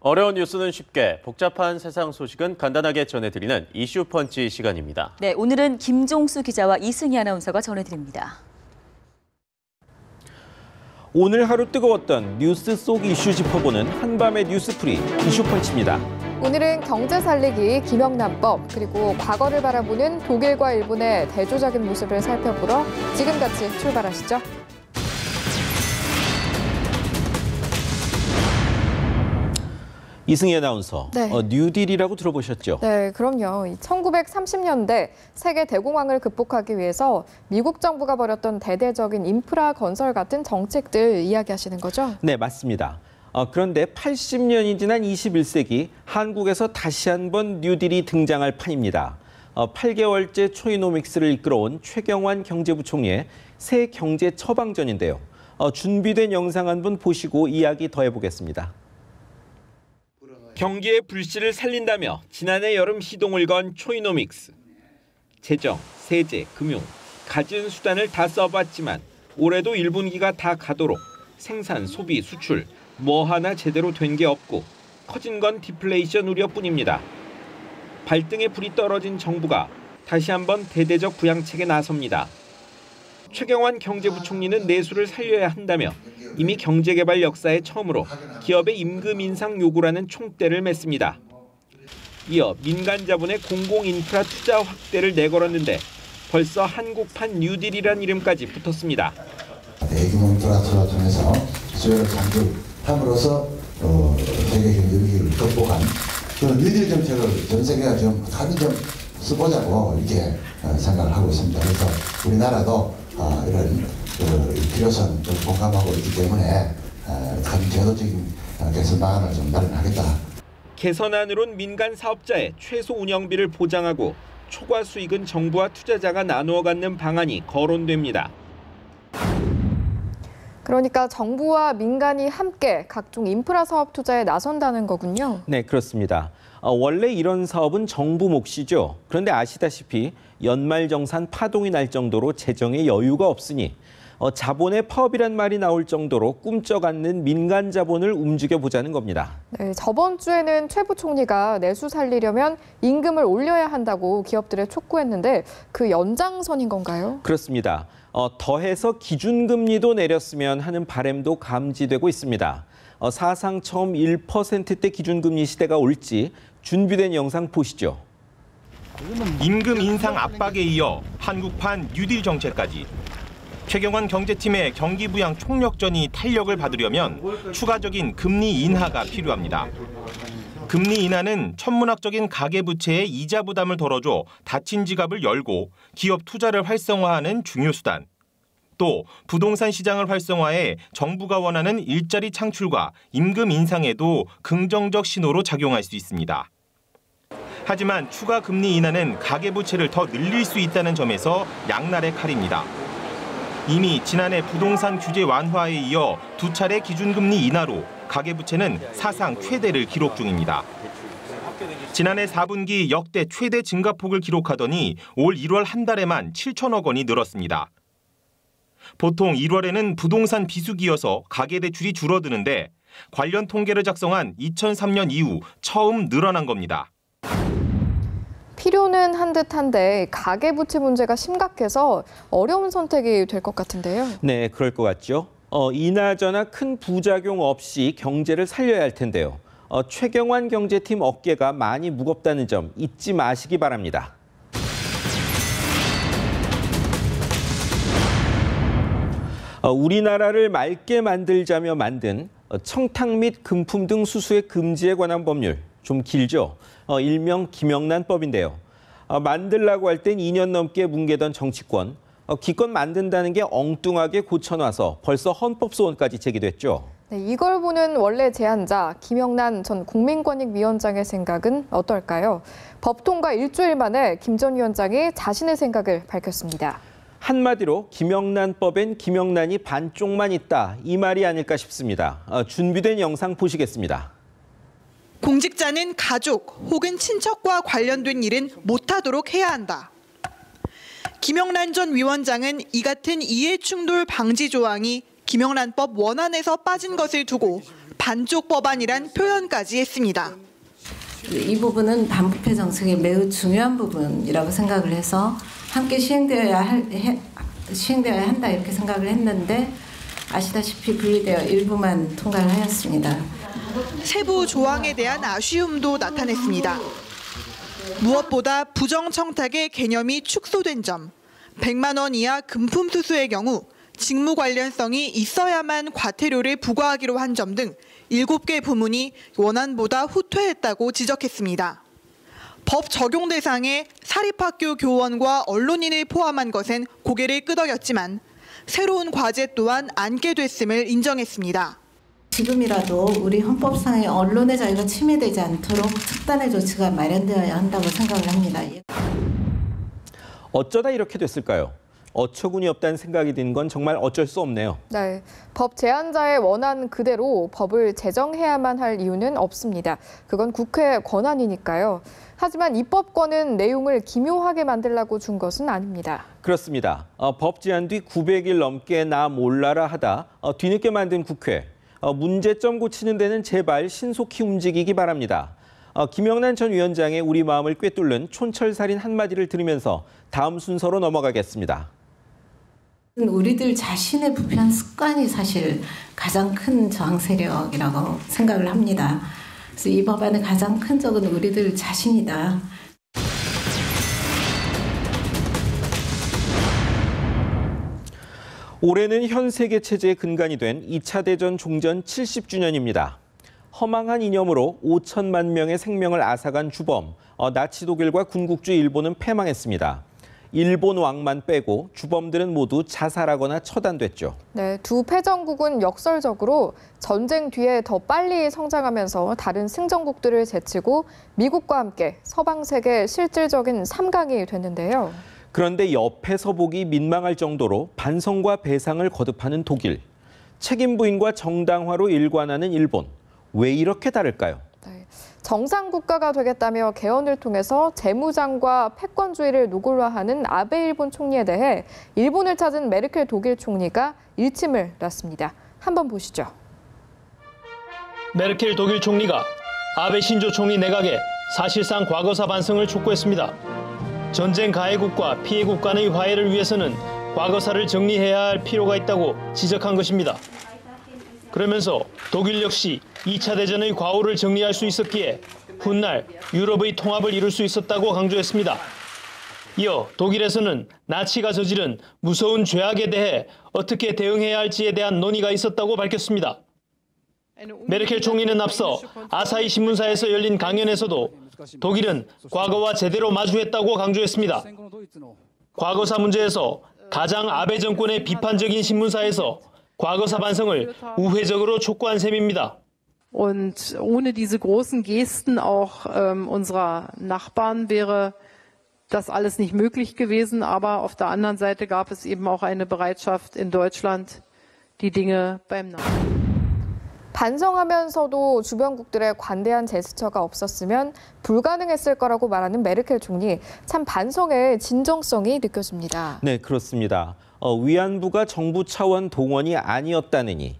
어려운 뉴스는 쉽게, 복잡한 세상 소식은 간단하게 전해드리는 이슈 펀치 시간입니다. 네, 오늘은 김종수 기자와 이승희 아나운서가 전해드립니다. 오늘 하루 뜨거웠던 뉴스 속 이슈 짚어보는 한밤의 뉴스풀이 이슈 펀치입니다. 오늘은 경제 살리기, 김영란법, 그리고 과거를 바라보는 독일과 일본의 대조적인 모습을 살펴보러 지금 같이 출발하시죠. 이승희 아나운서, 네. 뉴딜이라고 들어보셨죠? 네, 그럼요. 1930년대 세계 대공황을 극복하기 위해서 미국 정부가 벌였던 대대적인 인프라 건설 같은 정책들 이야기하시는 거죠? 네, 맞습니다. 그런데 80년이 지난 21세기 한국에서 다시 한번 뉴딜이 등장할 판입니다. 8개월째 초이노믹스를 이끌어온 최경환 경제부총리의 새 경제 처방전인데요. 준비된 영상 한번 보시고 이야기 더 해보겠습니다. 경기의 불씨를 살린다며 지난해 여름 시동을 건 초이노믹스. 재정, 세제, 금융, 가진 수단을 다 써봤지만 올해도 1분기가 다 가도록 생산, 소비, 수출 뭐 하나 제대로 된 게 없고 커진 건 디플레이션 우려뿐입니다. 발등에 불이 떨어진 정부가 다시 한번 대대적 부양책에 나섭니다. 최경환 경제부총리는 내수를 살려야 한다며 이미 경제개발 역사에 처음으로 기업의 임금 인상 요구라는 총대를 맸습니다. 이어 민간 자본의 공공인프라 투자 확대를 내걸었는데 벌써 한국판 뉴딜이란 이름까지 붙었습니다. 대규모 인프라 투자를 통해서 수요를 강조함으로써 세계 경제 위기를 극복한 그런 뉴딜 정책을 전 세계가 좀 다들 좀 써보자고 이렇게 생각을 하고 있습니다. 그래서 우리나라도 이런 필요성 공감하고 있기 때문에 큰 제도적인 개선 방안을 좀 마련하겠다. 개선안으론 민간 사업자의 최소 운영비를 보장하고 초과 수익은 정부와 투자자가 나누어 갖는 방안이 거론됩니다. 그러니까 정부와 민간이 함께 각종 인프라 사업 투자에 나선다는 거군요. 네, 그렇습니다. 원래 이런 사업은 정부 몫이죠. 그런데 아시다시피 연말정산 파동이 날 정도로 재정에 여유가 없으니 자본의 파업이란 말이 나올 정도로 꿈쩍 않는 민간 자본을 움직여보자는 겁니다. 네, 저번 주에는 최 부총리가 내수 살리려면 임금을 올려야 한다고 기업들에 촉구했는데 그 연장선인 건가요? 그렇습니다. 더해서 기준금리도 내렸으면 하는 바람도 감지되고 있습니다. 사상 처음 1%대 기준금리 시대가 올지 준비된 영상 보시죠. 임금 인상 압박에 이어 한국판 뉴딜 정책까지. 최경환 경제팀의 경기 부양 총력전이 탄력을 받으려면 추가적인 금리 인하가 필요합니다. 금리 인하는 천문학적인 가계부채의 이자 부담을 덜어줘 닫힌 지갑을 열고 기업 투자를 활성화하는 중요 수단. 또 부동산 시장을 활성화해 정부가 원하는 일자리 창출과 임금 인상에도 긍정적 신호로 작용할 수 있습니다. 하지만 추가 금리 인하는 가계부채를 더 늘릴 수 있다는 점에서 양날의 칼입니다. 이미 지난해 부동산 규제 완화에 이어 두 차례 기준금리 인하로 가계부채는 사상 최대를 기록 중입니다. 지난해 4분기 역대 최대 증가폭을 기록하더니 올 1월 한 달에만 7천억 원이 늘었습니다. 보통 1월에는 부동산 비수기여서 가계대출이 줄어드는데 관련 통계를 작성한 2003년 이후 처음 늘어난 겁니다. 필요는 한 듯한데 가계부채 문제가 심각해서 어려운 선택이 될 것 같은데요. 네, 그럴 것 같죠. 이나저나 큰 부작용 없이 경제를 살려야 할 텐데요. 최경환 경제팀 어깨가 많이 무겁다는 점 잊지 마시기 바랍니다. 우리나라를 맑게 만들자며 만든 청탁 및 금품 등 수수의 금지에 관한 법률, 좀 길죠? 일명 김영란법인데요. 만들라고 할 땐 2년 넘게 뭉개던 정치권, 기껏 만든다는 게 엉뚱하게 고쳐놔서 벌써 헌법소원까지 제기됐죠. 네, 이걸 보는 원래 제안자 김영란 전 국민권익위원장의 생각은 어떨까요? 법 통과 일주일 만에 김 전 위원장이 자신의 생각을 밝혔습니다. 한마디로 김영란법엔 김영란이 반쪽만 있다, 이 말이 아닐까 싶습니다. 준비된 영상 보시겠습니다. 공직자는 가족 혹은 친척과 관련된 일은 못하도록 해야 한다. 김영란 전 위원장은 이 같은 이해충돌 방지 조항이 김영란법 원안에서 빠진 것을 두고 반쪽 법안이란 표현까지 했습니다. 이 부분은 반부패 정책의 매우 중요한 부분이라고 생각을 해서 함께 시행되어야 한다 이렇게 생각을 했는데 아시다시피 분리되어 일부만 통과를 하였습니다. 세부 조항에 대한 아쉬움도 나타냈습니다. 무엇보다 부정청탁의 개념이 축소된 점, 100만 원 이하 금품 수수의 경우 직무 관련성이 있어야만 과태료를 부과하기로 한 점 등 7개 부문이 원안보다 후퇴했다고 지적했습니다. 법 적용 대상에 사립학교 교원과 언론인을 포함한 것엔 고개를 끄덕였지만 새로운 과제 또한 안게 됐음을 인정했습니다. 지금이라도 우리 헌법상의 언론의 자유가 침해되지 않도록 특단의 조치가 마련되어야 한다고 생각을 합니다. 어쩌다 이렇게 됐을까요? 어처구니 없다는 생각이 든 건 정말 어쩔 수 없네요. 네, 법 제안자의 원안 그대로 법을 제정해야만 할 이유는 없습니다. 그건 국회 권한이니까요. 하지만 입법권은 내용을 기묘하게 만들라고 준 것은 아닙니다. 그렇습니다. 법 제안 뒤 900일 넘게 나 몰라라 하다 뒤늦게 만든 국회. 문제점 고치는 데는 제발 신속히 움직이기 바랍니다. 김영란 전 위원장의 우리 마음을 꿰뚫는 촌철살인 한마디를 들으면서 다음 순서로 넘어가겠습니다. 우리들 자신의 부패한 습관이 사실 가장 큰 저항 세력이라고 생각을 합니다. 그래서 이 법안의 가장 큰 적은 우리들 자신이다. 올해는 현 세계 체제의 근간이 된 2차 대전 종전 70주년입니다. 허망한 이념으로 5천만 명의 생명을 앗아간 주범, 나치 독일과 군국주의 일본은 패망했습니다. 일본 왕만 빼고 주범들은 모두 자살하거나 처단됐죠. 네, 두 패전국은 역설적으로 전쟁 뒤에 더 빨리 성장하면서 다른 승전국들을 제치고 미국과 함께 서방 세계 실질적인 3강이 됐는데요. 그런데 옆에서 보기 민망할 정도로 반성과 배상을 거듭하는 독일, 책임 부인과 정당화로 일관하는 일본. 왜 이렇게 다를까요? 네, 정상 국가가 되겠다며 개헌을 통해서 재무장과 패권주의를 노골화하는 아베 일본 총리에 대해 일본을 찾은 메르켈 독일 총리가 일침을 놨습니다. 한번 보시죠. 메르켈 독일 총리가 아베 신조 총리 내각에 사실상 과거사 반성을 촉구했습니다. 전쟁 가해국과 피해국 간의 화해를 위해서는 과거사를 정리해야 할 필요가 있다고 지적한 것입니다. 그러면서 독일 역시 2차 대전의 과오를 정리할 수 있었기에 훗날 유럽의 통합을 이룰 수 있었다고 강조했습니다. 이어 독일에서는 나치가 저지른 무서운 죄악에 대해 어떻게 대응해야 할지에 대한 논의가 있었다고 밝혔습니다. 메르켈 총리는 앞서 아사히 신문사에서 열린 강연에서도 독일은 과거와 제대로 마주했다고 강조했습니다. 과거사 문제에서 가장 아베 정권의 비판적인 신문사에서 과거사 반성을 우회적으로 촉구한 셈입니다. Und ohne diese großen Gesten auch unserer Nachbarn wäre das alles nicht möglich gewesen. Aber auf der anderen Seite gab es eben auch eine Bereitschaft in Deutschland, die Dinge beim Namen. 반성하면서도 주변국들의 관대한 제스처가 없었으면 불가능했을 거라고 말하는 메르켈 총리. 참 반성의 진정성이 느껴집니다. 네, 그렇습니다. 위안부가 정부 차원 동원이 아니었다느니,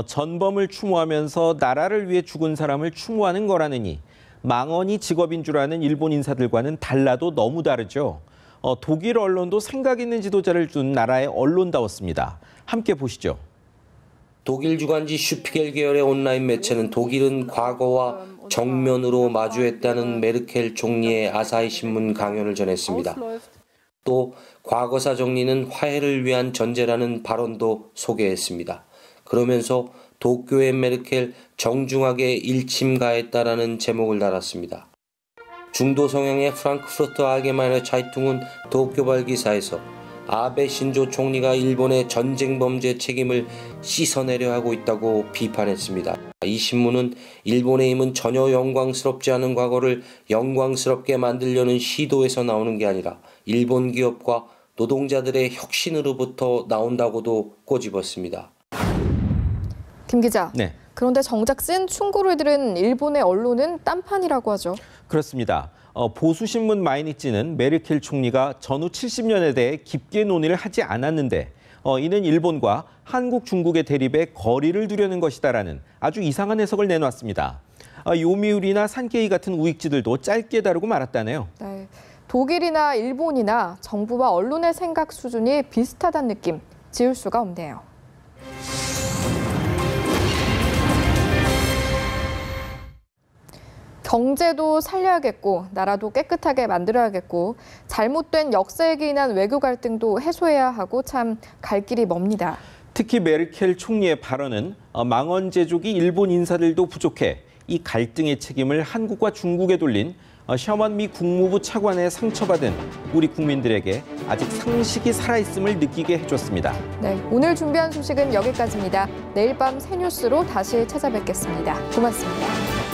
전범을 추모하면서 나라를 위해 죽은 사람을 추모하는 거라느니, 망언이 직업인 줄 아는 일본 인사들과는 달라도 너무 다르죠. 독일 언론도 생각 있는 지도자를 둔 나라의 언론다웠습니다. 함께 보시죠. 독일 주간지 슈피겔 계열의 온라인 매체는 독일은 과거와 정면으로 마주했다는 메르켈 총리의 아사히 신문 강연을 전했습니다. 또 과거사 정리는 화해를 위한 전제라는 발언도 소개했습니다. 그러면서 도쿄의 메르켈 정중하게 일침 가했다라는 제목을 달았습니다. 중도 성향의 프랑크푸르트 알게마이너 차이퉁은 도쿄발 기사에서 아베 신조 총리가 일본의 전쟁 범죄 책임을 씻어내려 하고 있다고 비판했습니다. 이 신문은 일본의 힘은 전혀 영광스럽지 않은 과거를 영광스럽게 만들려는 시도에서 나오는 게 아니라 일본 기업과 노동자들의 혁신으로부터 나온다고도 꼬집었습니다. 김 기자. 네. 그런데 정작 쓴 충고를 들은 일본의 언론은 딴판이라고 하죠. 그렇습니다. 보수신문 마이니찌는 메르켈 총리가 전후 70년에 대해 깊게 논의를 하지 않았는데 이는 일본과 한국, 중국의 대립에 거리를 두려는 것이다라는 아주 이상한 해석을 내놓았습니다. 요미우리나 산케이 같은 우익지들도 짧게 다루고 말았다네요. 네. 독일이나 일본이나 정부와 언론의 생각 수준이 비슷하다는 느낌 지울 수가 없네요. 경제도 살려야겠고 나라도 깨끗하게 만들어야겠고 잘못된 역사에 인한 외교 갈등도 해소해야 하고 참 갈 길이 멉니다. 특히 메르켈 총리의 발언은 망언 제조기 일본 인사들도 부족해 이 갈등의 책임을 한국과 중국에 돌린 셔먼 미 국무부 차관의 상처받은 우리 국민들에게 아직 상식이 살아있음을 느끼게 해줬습니다. 네, 오늘 준비한 소식은 여기까지입니다. 내일 밤 새 뉴스로 다시 찾아뵙겠습니다. 고맙습니다.